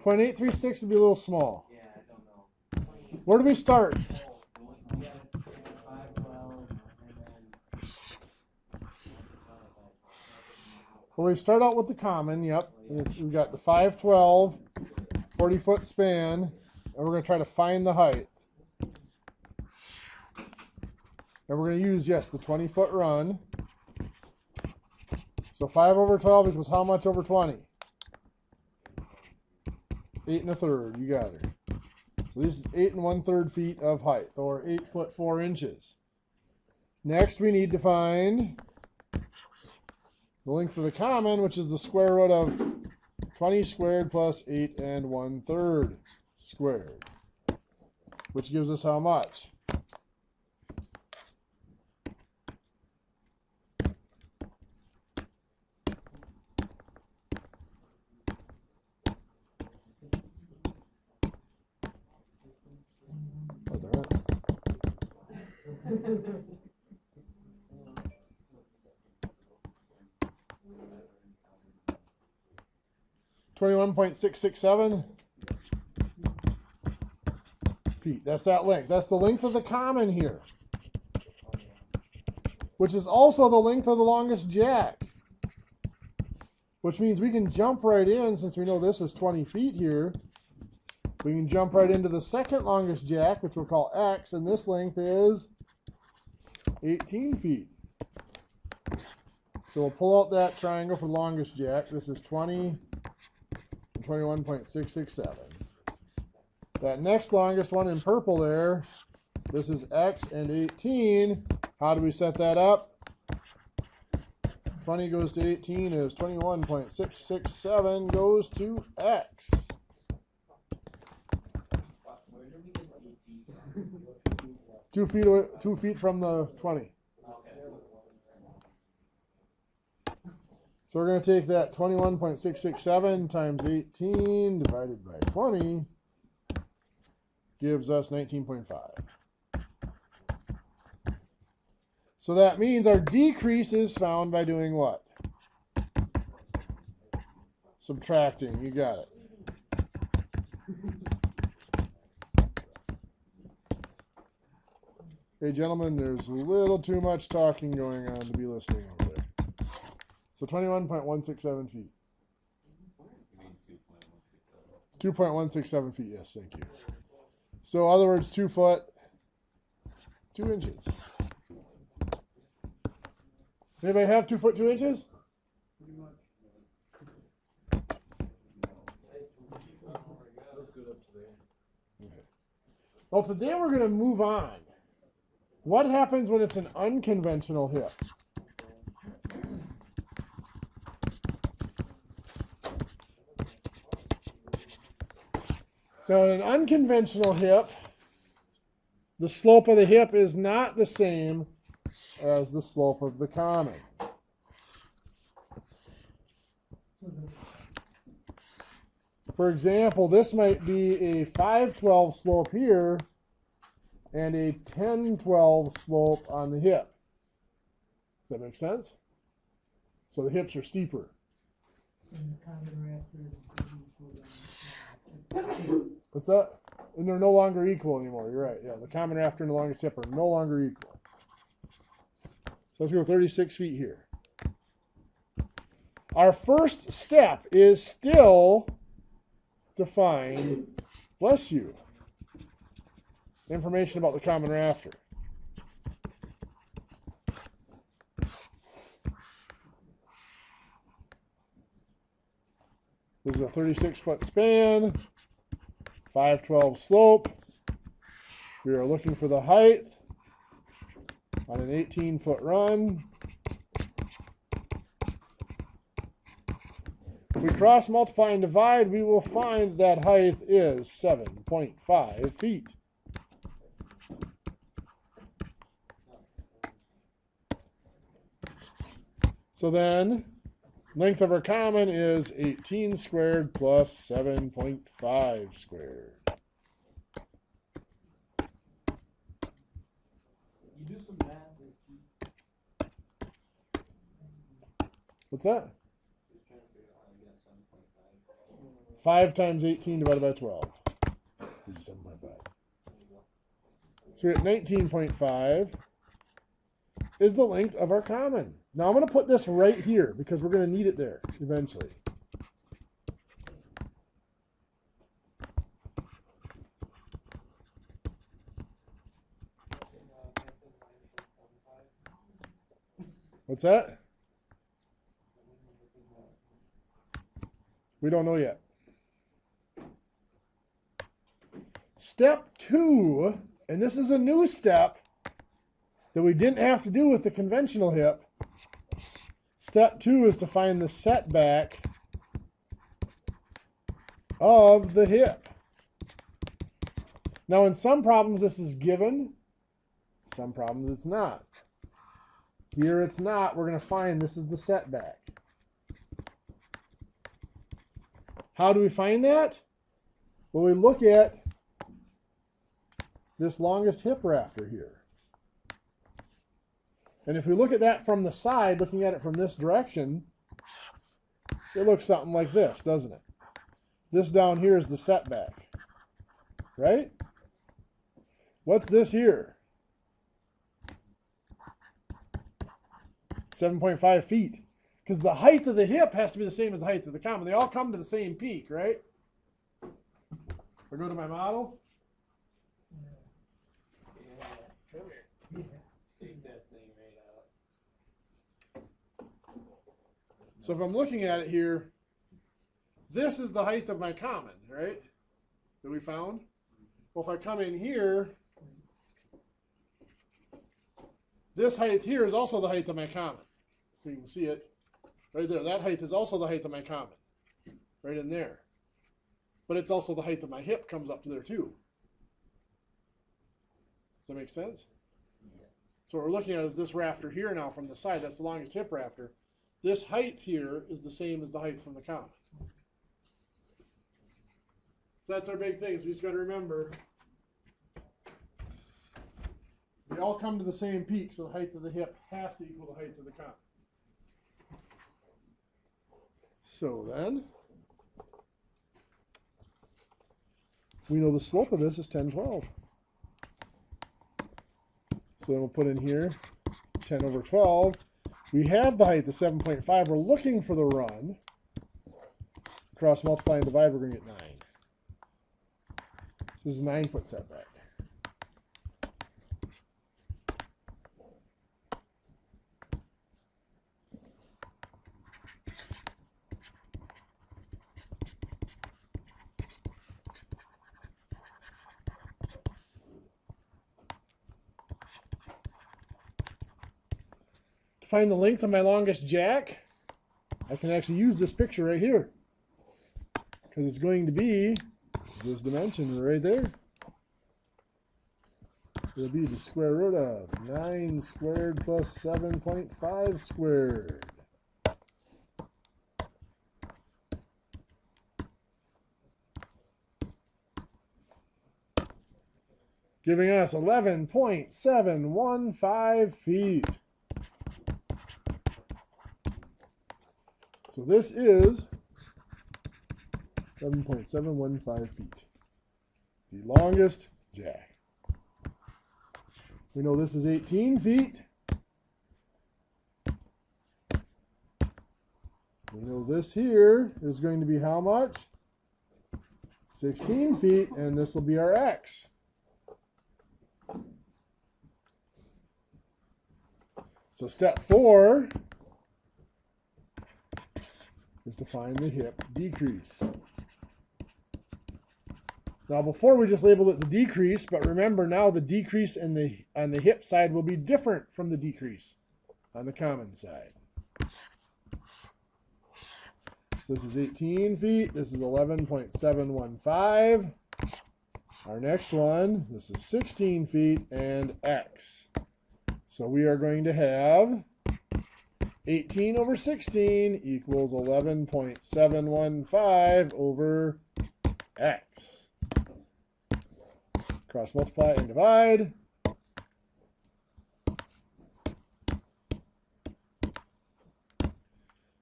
.836 would be a little small. Yeah, I don't know. Where do we start? Well, we start out with the common, yep. We've got the 512, 40-foot span, and we're going to try to find the height. And we're going to use, yes, the 20-foot run. So 5 over 12 equals how much over 20? 8 1/3, you got it. So this is 8 1/3 feet of height, or 8 foot 4 inches. Next, we need to find the length of the common, which is the square root of 20 squared plus 8 1/3 squared, which gives us how much? Oh, darn it. 21.667 feet. That's that length. That's the length of the common here, which is also the length of the longest jack, which means we can jump right in, since we know this is 20 feet here. We can jump right into the second longest jack, which we'll call X, and this length is 18 feet. So we'll pull out that triangle for the longest jack. This is 20 and 21.667. That next longest one in purple there, this is X and 18. How do we set that up? 20 goes to 18 is 21.667 goes to X. 2 feet away, 2 feet from the 20. So we're going to take that 21.667 times 18 divided by 20 gives us 19.5. So that means our decrease is found by doing what? Subtracting. You got it. Hey, gentlemen, there's a little too much talking going on to be listening over there. So 21.167 feet. 2.167 feet, yes, thank you. So, in other words, 2 foot, 2 inches. Anybody have 2 foot 2 inches? Okay. Well, today we're going to move on. What happens when it's an unconventional hip? Now, in an unconventional hip, the slope of the hip is not the same as the slope of the common. For example, this might be a 5/12 slope here and a 10/12 slope on the hip. Does that make sense? So the hips are steeper. What's that? And they're no longer equal anymore. You're right. Yeah, the common rafter and the longest hip are no longer equal. So let's go 36 feet here. Our first step is still to find, bless you, information about the common rafter. This is a 36-foot span, 5/12 slope. We are looking for the height on an 18-foot run. If we cross, multiply, and divide, we will find that height is 7.5 feet. So then, length of our common is 18 squared plus 7.5 squared. You do some math. What's that? 5 times 18 divided by 12. 7.5. So we're at 19.5 is the length of our common. Now I'm going to put this right here because we're going to need it there eventually. What's that? We don't know yet. Step 2, and this is a new step that we didn't have to do with the conventional hip. Step 2 is to find the setback of the hip. Now in some problems this is given, some problems it's not. Here it's not. We're going to find this is the setback. How do we find that? Well, we look at this longest hip rafter here. And if we look at that from the side, looking at it from this direction, it looks something like this, doesn't it? This down here is the setback, right? What's this here? 7.5 feet. Because the height of the hip has to be the same as the height of the common. They all come to the same peak, right? If I go to my model. Come here. Take that thing right out. So if I'm looking at it here, this is the height of my common, right? That we found. Well, if I come in here, this height here is also the height of my common. So you can see it right there. That height is also the height of my common, right in there. But it's also the height of my hip comes up to there too. Does that make sense? Yes. So what we're looking at is this rafter here now from the side. That's the longest hip rafter. This height here is the same as the height from the common. So that's our big thing. So we just got to remember they all come to the same peak, so the height of the hip has to equal the height of the common. So then, we know the slope of this is 10/12. So then we'll put in here 10 over 12. We have the height of 7.5. We're looking for the run. Cross multiply and divide, we're going to get 9. So this is a 9-foot setback. To find the length of my longest jack, I can actually use this picture right here. Because it's going to be this dimension right there. It'll be the square root of 9 squared plus 7.5 squared. Giving us 11.715 feet. So this is 11.715 feet. The longest jack. We know this is 18 feet. We know this here is going to be how much? 16 feet, and this will be our X. So step 4 is to find the hip decrease. Now before we just labeled it the decrease, but remember now the decrease on the hip side will be different from the decrease on the common side. So this is 18 feet, this is 11.715. Our next one, this is 16 feet and X. So we are going to have 18 over 16 equals 11.715 over X. Cross multiply and divide.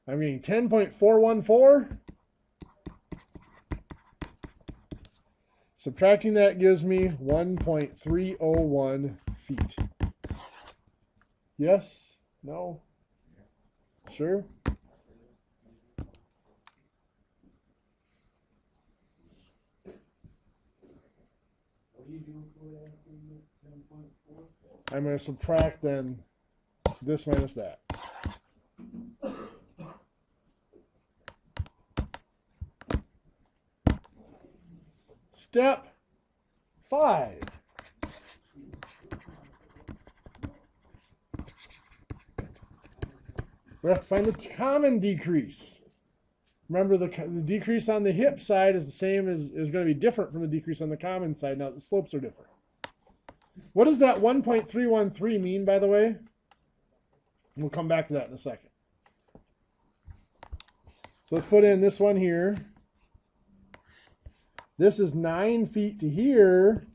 I'm getting 10.414. Subtracting that gives me 1.301 feet. Yes? No? Sure? What do you do for that? 10.4? I'm going to subtract then this minus that. Step 5. We have to find the common decrease. Remember, the decrease on the hip side is the same as is going to be different from the decrease on the common side. Now the slopes are different. What does that 1.313 mean, by the way? We'll come back to that in a second. So let's put in this one here. This is 9 feet to here.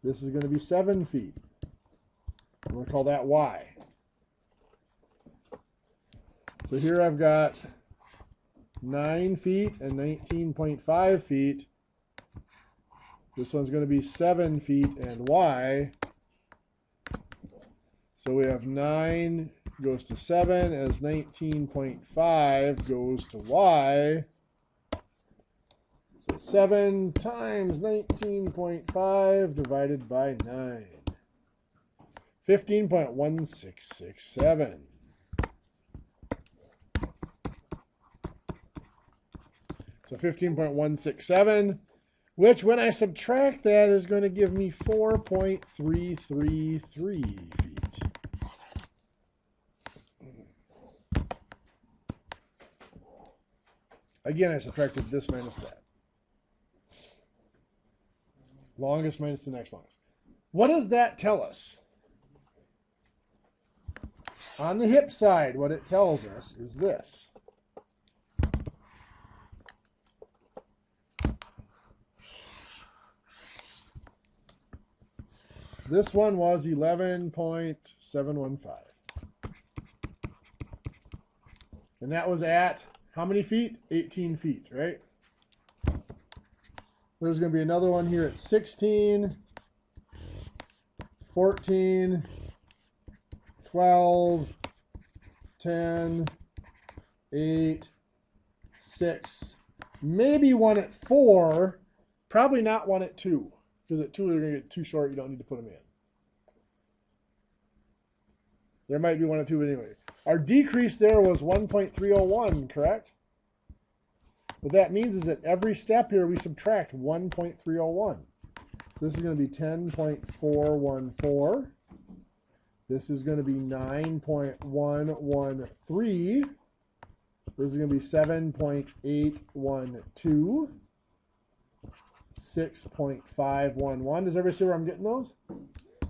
This is going to be 7 feet. I'm going to call that Y. So here I've got 9 feet and 19.5 feet. This one's going to be 7 feet and Y. So we have 9 goes to 7 as 19.5 goes to Y. So 7 times 19.5 divided by 9. 15.1667. So 15.167, which when I subtract that is going to give me 4.333 feet. Again, I subtracted this minus that. Longest minus the next longest. What does that tell us? On the hip side, what it tells us is this. This one was 11.715. And that was at how many feet? 18 feet, right? There's going to be another one here at 16, 14, 12, 10, 8, 6, maybe one at 4, probably not one at 2, because at 2 they're going to get too short, you don't need to put them in. There might be one at 2, but anyway. Our decrease there was 1.301, correct? What that means is that every step here we subtract 1.301. So this is going to be 10.414. This is going to be 9.113. This is going to be 7.812. 6.511. Does everybody see where I'm getting those?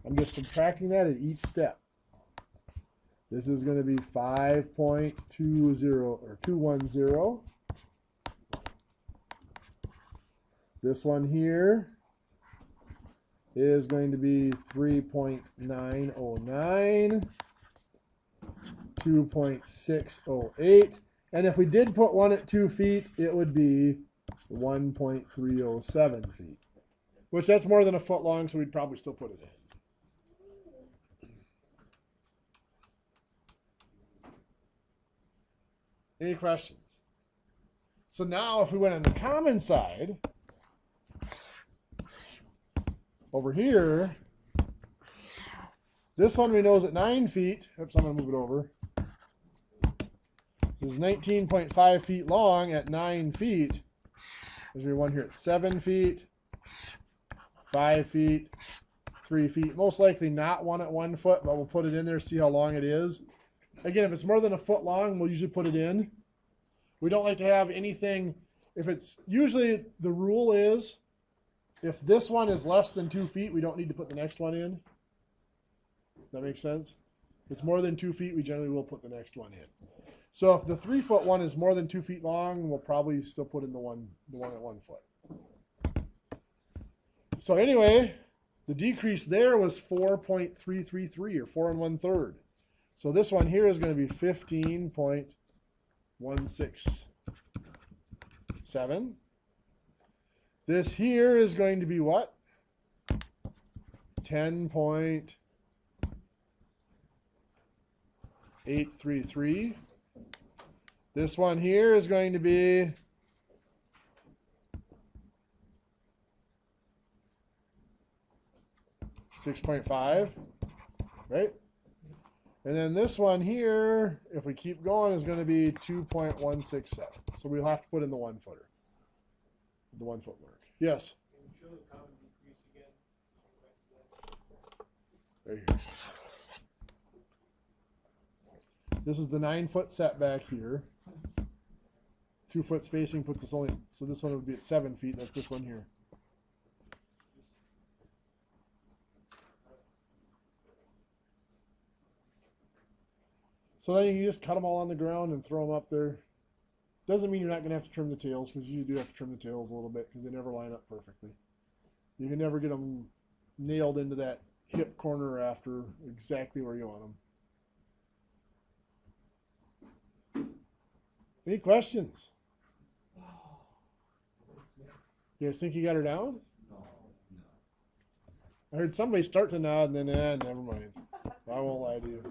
I'm just subtracting that at each step. This is going to be 5.20 or 210. This one here is going to be 3.909, 2.608, and if we did put one at 2 feet, it would be 1.307 feet, which that's more than a foot long, so we'd probably still put it in. Any questions? So now if we went on the common side, over here, this one we know is at 9 feet. Oops, I'm going to move it over. This is 19.5 feet long at 9 feet. There's one here at 7 feet, 5 feet, 3 feet. Most likely not one at 1 foot, but we'll put it in there, see how long it is. Again, if it's more than a foot long, we'll usually put it in. We don't like to have anything, if it's, usually the rule is, if this one is less than 2 feet, we don't need to put the next one in. Does that make sense? If it's more than 2 feet, we generally will put the next one in. So if the 3 foot one is more than 2 feet long, we'll probably still put in the one at 1 foot. So anyway, the decrease there was 4.333 or 4 1/3. So this one here is going to be 15.167. This here is going to be what? 10.833. This one here is going to be 6.5, right? And then this one here, if we keep going, is going to be 2.167. So we'll have to put in the 1 footer. The 1 foot mark. Yes? Can you show the common decrease again? Right here. This is the 9 foot setback here. 2 foot spacing puts us only, so this one would be at 7 feet. That's this one here. So then you can just cut them all on the ground and throw them up there. Doesn't mean you're not going to have to trim the tails, because you do have to trim the tails a little bit because they never line up perfectly. You can never get them nailed into that hip corner after exactly where you want them. Any questions? You guys think you got her down? No. I heard somebody start to nod and then, never mind. I won't lie to you.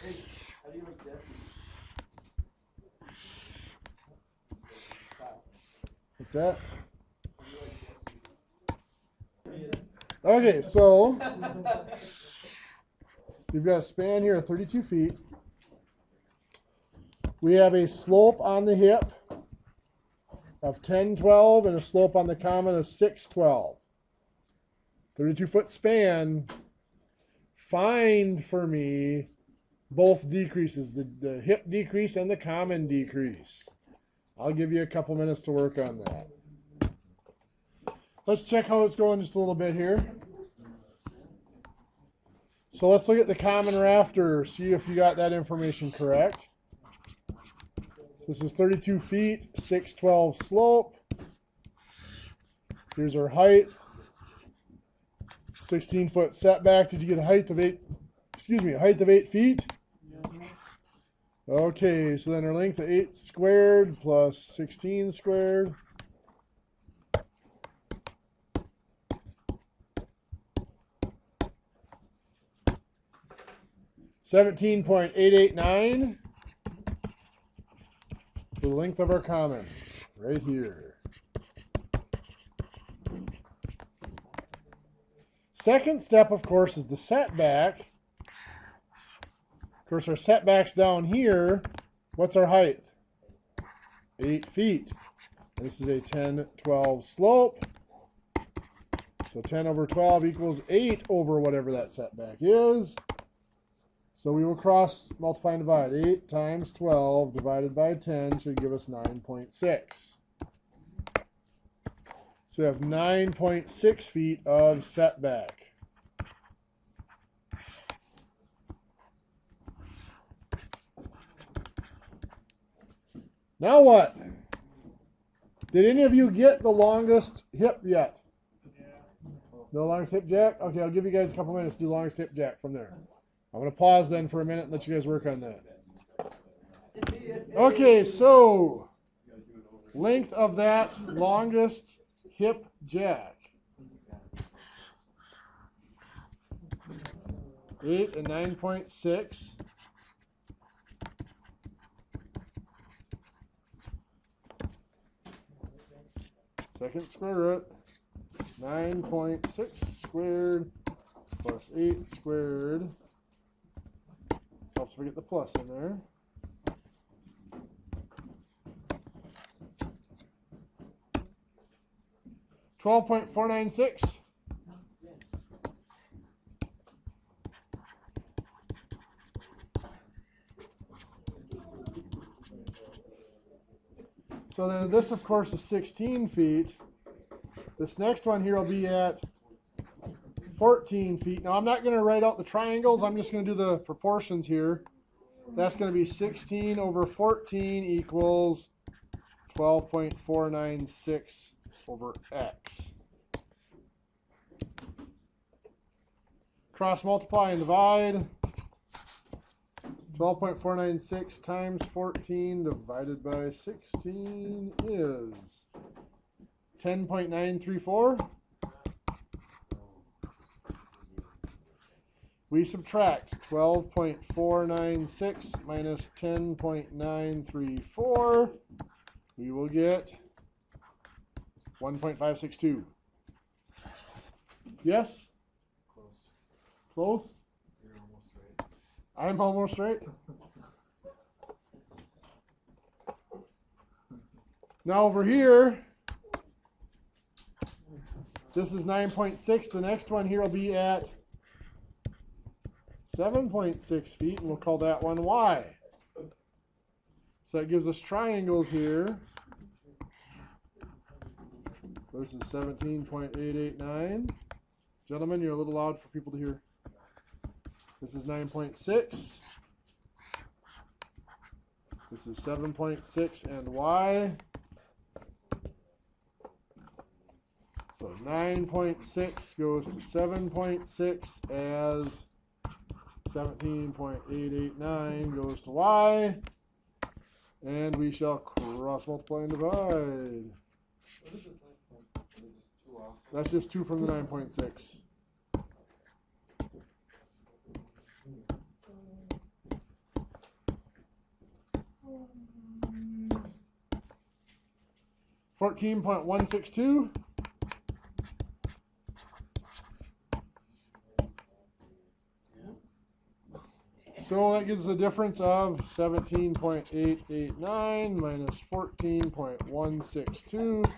Hey, how do you like Jesse? What's that? How do you like Jesse? Okay, so you've got a span here of 32 feet. We have a slope on the hip of 10-12 and a slope on the common of 6-12. 32 foot span. Find for me both decreases, the hip decrease and the common decrease. I'll give you a couple minutes to work on that. Let's check how it's going just a little bit here. So let's look at the common rafter, see if you got that information correct. This is 32 feet, 6-12 slope. Here's our height. 16 foot setback. Did you get a height of 8? Excuse me, a height of 8 feet? Okay, so then our length of 8 squared plus 16 squared. $17.889 for the length of our common, right here. Second step, of course, is the setback. Of course, our setback's down here. What's our height? 8 feet. This is a 10-12 slope. So 10 over 12 equals 8 over whatever that setback is. So we will cross, multiply, and divide. 8 times 12 divided by 10 should give us 9.6. So we have 9.6 feet of setback. Now what? Did any of you get the longest hip yet? Yeah. No longest hip jack? Okay, I'll give you guys a couple minutes to do longest hip jack from there. I'm going to pause then for a minute and let you guys work on that. Okay, so length of that longest hip jack. 8 and 9.6. Second square root. 9.6 squared plus 8 squared. Helps we get the plus in there. $12.496. So then this, of course, is 16 feet. This next one here will be at 14 feet. Now, I'm not going to write out the triangles. I'm just going to do the proportions here. That's going to be 16 over 14 equals 12.496 over x. Cross multiply and divide. 12.496 times 14 divided by 16 is 10.934. We subtract 12.496 minus 10.934. We will get 1.562. Yes? Close. Close? You're almost right. I'm almost right. Now over here, this is 9.6. The next one here will be at 7.6 feet, and we'll call that one Y. So that gives us triangles here. This is 17.889. Gentlemen, you're a little loud for people to hear. This is 9.6. This is 7.6 and Y. So 9.6 goes to 7.6 as 17.889 goes to Y. And we shall cross multiply and divide. What is it like? Just 2 off. That's just 2 from the 9.6. $14.162. So that gives us a difference of 17.889 minus 14.162,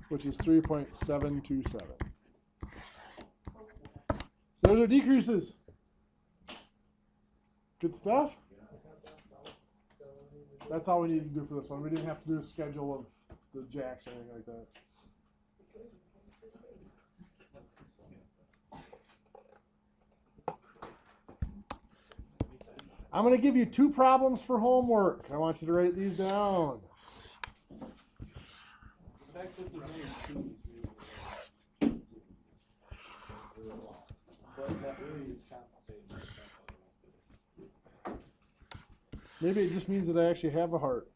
which is 3.727. So those are decreases. Good stuff. That's all we need to do for this one. We didn't have to do a schedule of the jacks or anything like that. I'm going to give you 2 problems for homework. I want you to write these down. Back to the main two. But that really is compensating. Maybe it just means that I actually have a heart.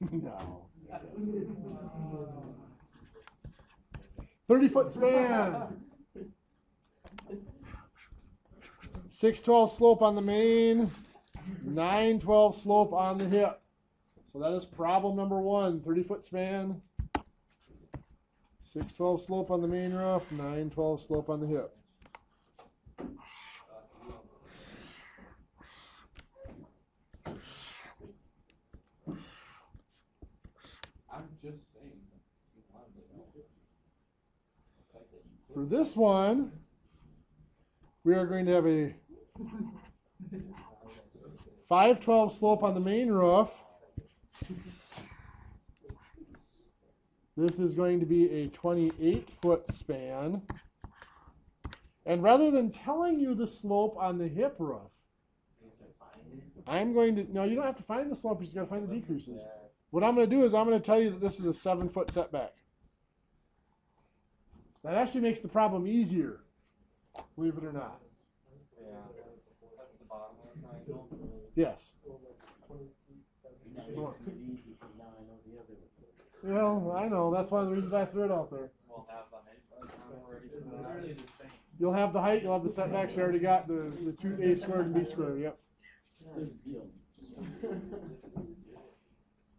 No. 30-foot span. 612 slope on the main, 912 slope on the hip. So that is problem number 1, 30-foot span. 612 slope on the main roof, 912 slope on the hip. I'm just saying. You wanted to know. The fact that you For this one, we are going to have a 512 slope on the main roof. This is going to be a 28-foot span. And rather than telling you the slope on the hip roof, I'm going to, no, you don't have to find the slope, you just got to find the decreases. What I'm going to do is I'm going to tell you that this is a 7-foot setback. That actually makes the problem easier, believe it or not. Yeah. That's the bottom of the triangle. Yes. Well, I know. That's one of the reasons I threw it out there. We'll have the height already. They're really the same. You'll have the height, you'll have the setbacks. You already got the 2a squared and b squared. Yep.